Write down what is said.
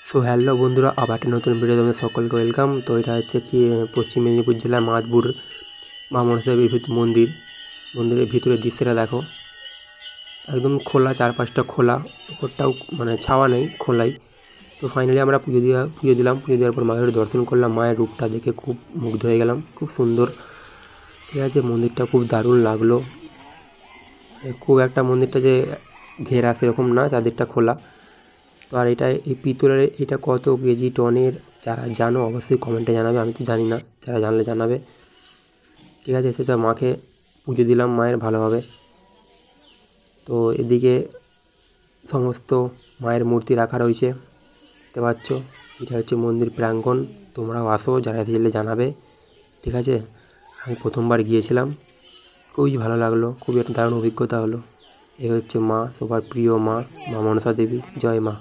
So hello বন্ধুরা, আবার একটা নতুন ভিডিও তোমাদের সকলকে ওয়েলকাম। তো এটা হচ্ছে কি পশ্চিম মেদিনীপুর জেলার মাদপুর মা মনসা দেবীর মন্দিরের ভিতরের দৃশ্যটা দেখো। একদম খোলা, চারপাশটা খোলা, ওপরটাও মানে ছাওয়া নেই, খোলাই। তো ফাইনালি আমরা পুজো দিলাম। পুজো দেওয়ার পর মায়ের দর্শন করলাম। মায়ের রূপটা দেখে খুব মুগ্ধ হয়ে গেলাম, খুব সুন্দর। ঠিক আছে, মন্দিরটা খুব দারুণ লাগলো। খুব একটা মন্দিরটা যে ঘেরা সেরকম না, চারদিকটা খোলা। তো আর এই পিতলের এটা কত কেজি টনের, যারা জানো অবশ্যই কমেন্টে জানাবে। আমি তো জানি না, যারা জানলে জানাবে। ঠিক আছে, সেটা মাকে পুজো দিলাম মায়ের ভালোভাবে। তো এদিকে সমস্ত মায়ের মূর্তি রাখা রয়েছে, দেখতে পাচ্ছ। এটা হচ্ছে মন্দির প্রাঙ্গণ। তোমরাও আসো, যারা এসেছিলে জানাবে। ঠিক আছে, আমি প্রথমবার গিয়েছিলাম, খুবই ভালো লাগলো, খুবই একটা দারুণ অভিজ্ঞতা হলো। এ হচ্ছে মা, সবার প্রিয় মা, মা মনসা দেবী। জয় মা।